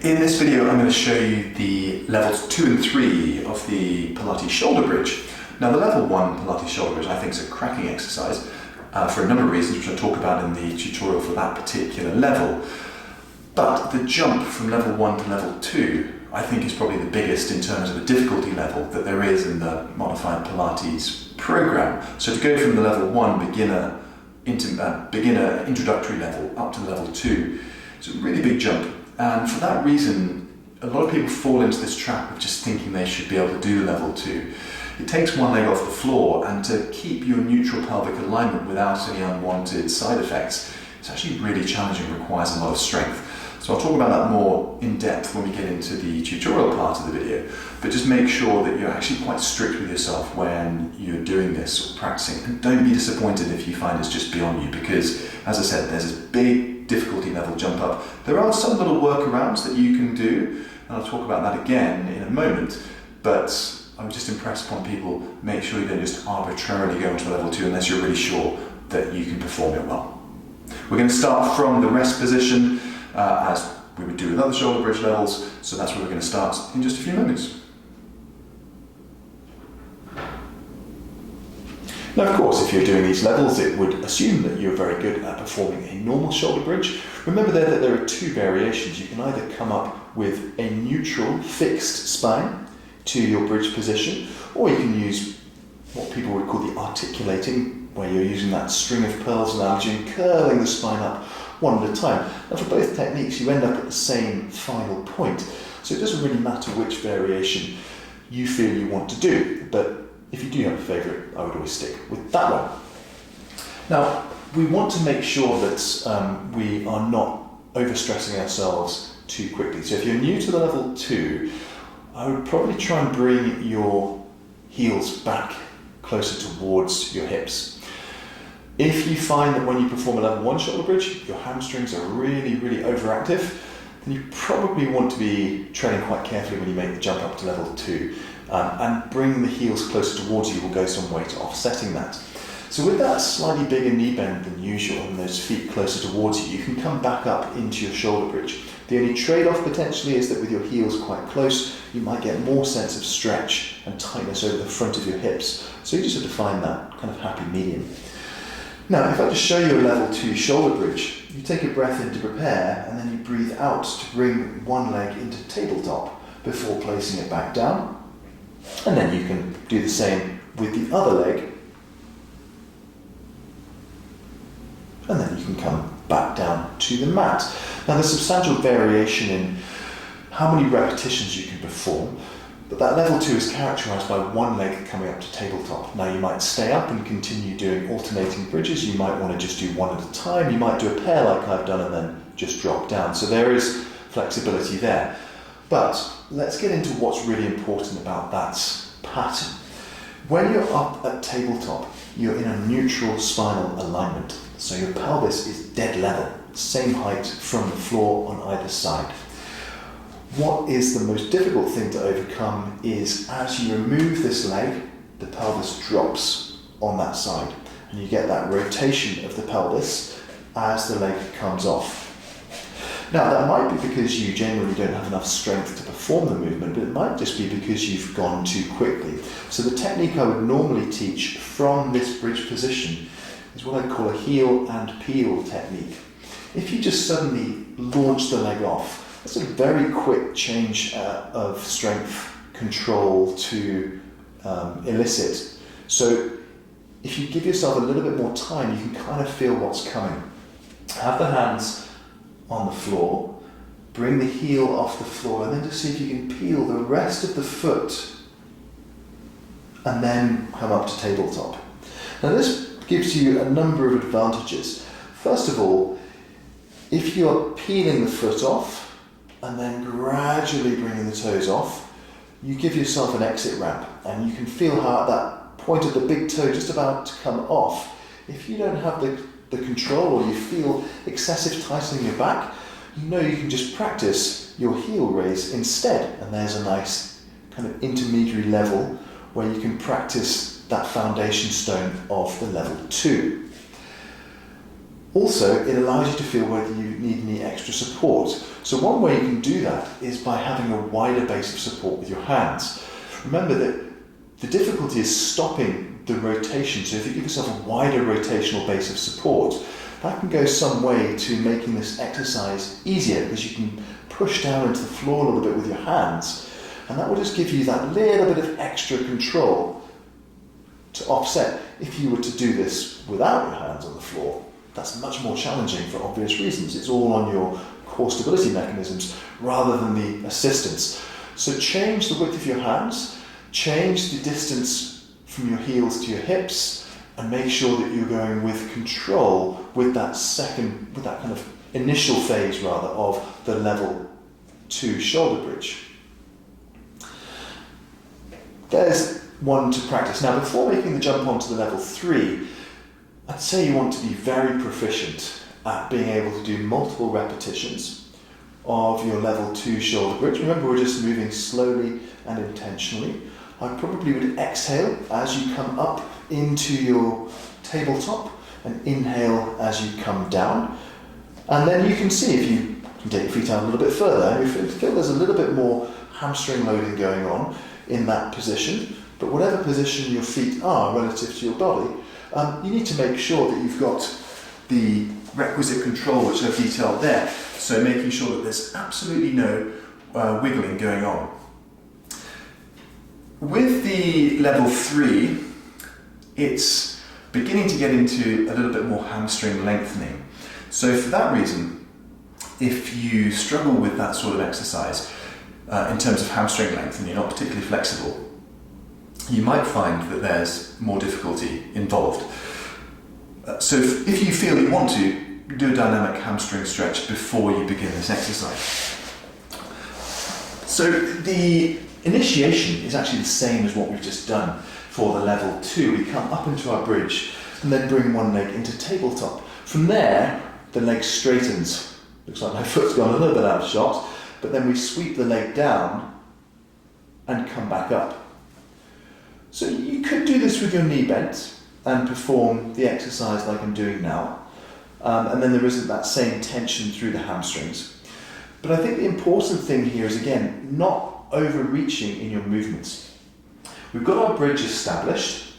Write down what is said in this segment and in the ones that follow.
In this video, I'm going to show you the levels 2 and 3 of the Pilates Shoulder Bridge. Now, the level 1 Pilates Shoulder Bridge I think is a cracking exercise for a number of reasons, which I'll talk about in the tutorial for that particular level. But the jump from level 1 to level 2 I think is probably the biggest in terms of the difficulty level that there is in the modified Pilates program. So to go from the level 1 beginner introductory level up to level 2, it's a really big jump. And for that reason, a lot of people fall into this trap of just thinking they should be able to do level 2. It takes one leg off the floor, and to keep your neutral pelvic alignment without any unwanted side effects, it's actually really challenging and requires a lot of strength. So I'll talk about that more in depth when we get into the tutorial part of the video, but just make sure that you're actually quite strict with yourself when you're doing this or practicing, and don't be disappointed if you find it's just beyond you, because as I said, there's this big difficulty level jump up. There are some little workarounds that you can do, and I'll talk about that again in a moment, but I'm just impressed upon people, make sure you don't just arbitrarily go into level 2 unless you're really sure that you can perform it well. We're going to start from the rest position as we would do with other shoulder bridge levels, so that's where we're going to start in just a few moments. Now, of course, if you're doing these levels, it would assume that you're very good at performing a normal shoulder bridge. Remember there that there are two variations. You can either come up with a neutral, fixed spine to your bridge position, or you can use what people would call the articulating, where you're using that string of pearls analogy and curling the spine up one at a time. And for both techniques, you end up at the same final point. So it doesn't really matter which variation you feel you want to do, but if you do have a favourite, I would always stick with that one. Now, we want to make sure that we are not overstressing ourselves too quickly. So if you're new to the level 2, I would probably try and bring your heels back closer towards your hips. If you find that when you perform a level 1 shoulder bridge, your hamstrings are really, really overactive, then you probably want to be treading quite carefully when you make the jump up to level 2. And bring the heels closer towards you will go some way to offsetting that. So with that slightly bigger knee bend than usual and those feet closer towards you, you can come back up into your shoulder bridge. The only trade-off potentially is that with your heels quite close, you might get more sense of stretch and tightness over the front of your hips. So you just have to find that kind of happy medium. Now, if I just show you a level 2 shoulder bridge, you take a breath in to prepare, and then you breathe out to bring one leg into tabletop before placing it back down. And then you can do the same with the other leg. And then you can come back down to the mat. Now, there's substantial variation in how many repetitions you can perform, but that level 2 is characterized by one leg coming up to tabletop. Now, you might stay up and continue doing alternating bridges. You might want to just do one at a time. You might do a pair like I've done and then just drop down. So there is flexibility there. But let's get into what's really important about that pattern. When you're up at tabletop, you're in a neutral spinal alignment. So your pelvis is dead level, same height from the floor on either side. What is the most difficult thing to overcome is as you remove this leg, the pelvis drops on that side. And you get that rotation of the pelvis as the leg comes off. Now, that might be because you generally don't have enough strength to perform the movement, but it might just be because you've gone too quickly. So the technique I would normally teach from this bridge position is what I call a heel and peel technique. If you just suddenly launch the leg off, that's a very quick change of strength control to elicit. So if you give yourself a little bit more time, you can kind of feel what's coming. Have the hands on the floor, bring the heel off the floor, and then just see if you can peel the rest of the foot and then come up to tabletop. Now, this gives you a number of advantages. First of all, if you're peeling the foot off and then gradually bringing the toes off, you give yourself an exit ramp, and you can feel how at that point of the big toe just about to come off, if you don't have the control or you feel excessive tightening in your back, you know you can just practice your heel raise instead, and there's a nice kind of intermediary level where you can practice that foundation stone of the level 2. Also, it allows you to feel whether you need any extra support. So one way you can do that is by having a wider base of support with your hands. Remember that the difficulty is stopping the rotation, so if you give yourself a wider rotational base of support, that can go some way to making this exercise easier, because you can push down into the floor a little bit with your hands, and that will just give you that little bit of extra control to offset if you were to do this without your hands on the floor. That's much more challenging for obvious reasons. It's all on your core stability mechanisms rather than the assistance. So change the width of your hands, change the distance from your heels to your hips, and make sure that you're going with control with that kind of initial phase rather of the level 2 shoulder bridge. There's one to practice. Now, before making the jump onto the level 3, I'd say you want to be very proficient at being able to do multiple repetitions of your level 2 shoulder bridge. Remember, we're just moving slowly and intentionally. I probably would exhale as you come up into your tabletop and inhale as you come down. And then you can see, if you can take your feet out a little bit further, you feel there's a little bit more hamstring loading going on in that position. But whatever position your feet are relative to your body, you need to make sure that you've got the requisite control, which I've detailed there. So making sure that there's absolutely no wiggling going on. With the level 3, it's beginning to get into a little bit more hamstring lengthening. So for that reason, if you struggle with that sort of exercise in terms of hamstring length and you're not particularly flexible, you might find that there's more difficulty involved. So if you feel you want to, do a dynamic hamstring stretch before you begin this exercise. So the initiation is actually the same as what we've just done for the level 2. We come up into our bridge and then bring one leg into tabletop. From there, the leg straightens. Looks like my foot's gone a little bit out of shot, but then we sweep the leg down and come back up. So you could do this with your knee bent and perform the exercise like I'm doing now. And then there isn't that same tension through the hamstrings. But I think the important thing here is, again, not overreaching in your movements. We've got our bridge established,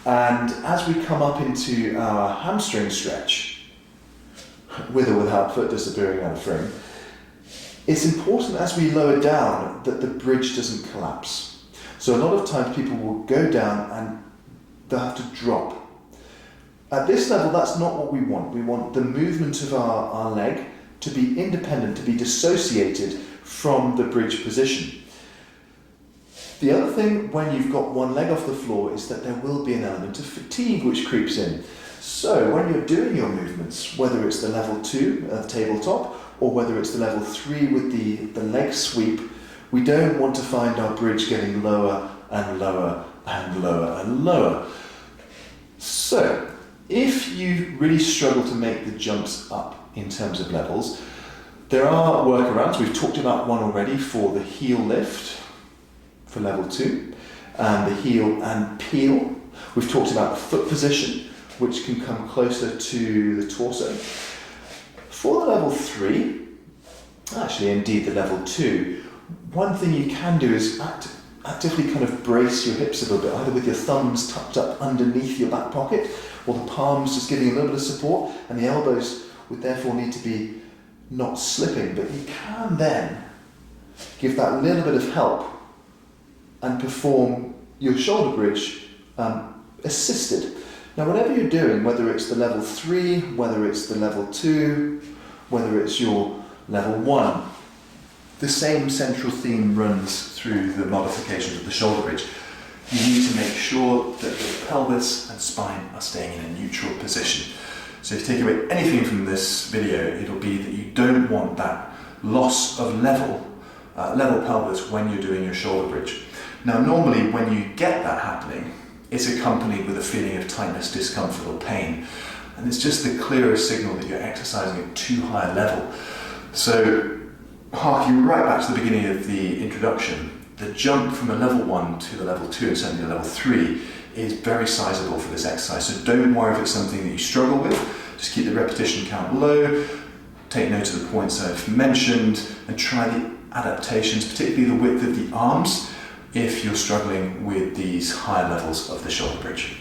and as we come up into our hamstring stretch, with or without foot disappearing out of frame, it's important as we lower down that the bridge doesn't collapse. So a lot of times people will go down and they'll have to drop. At this level, that's not what we want. We want the movement of our leg to be independent, to be dissociated from the bridge position. The other thing when you've got one leg off the floor is that there will be an element of fatigue which creeps in. So when you're doing your movements, whether it's the level 2 at the tabletop or whether it's the level 3 with the leg sweep, we don't want to find our bridge getting lower and lower and lower and lower. So if you really struggle to make the jumps up in terms of levels, there are workarounds. We've talked about one already for the heel lift for level 2 and the heel and peel. We've talked about the foot position, which can come closer to the torso. For the level 3, actually indeed the level 2, one thing you can do is actively kind of brace your hips a little bit, either with your thumbs tucked up underneath your back pocket, or the palms just giving a little bit of support, and the elbows would therefore need to be not slipping. But you can then give that little bit of help and perform your shoulder bridge assisted. Now, whatever you're doing, whether it's the level 3, whether it's the level 2, whether it's your level 1, the same central theme runs through the modifications of the shoulder bridge. You need to make sure that the pelvis and spine are staying in a neutral position. So if you take away anything from this video, it'll be that you don't want that loss of level pelvis when you're doing your shoulder bridge. Now, normally when you get that happening, it's accompanied with a feeling of tightness, discomfort or pain. And it's just the clearest signal that you're exercising at too high a level. So harking right back to the beginning of the introduction, the jump from a level 1 to the level 2 and certainly the level 3 is very sizable for this exercise. So don't worry if it's something that you struggle with. Just keep the repetition count low, take note of the points I've mentioned, and try the adaptations, particularly the width of the arms, if you're struggling with these higher levels of the shoulder bridge.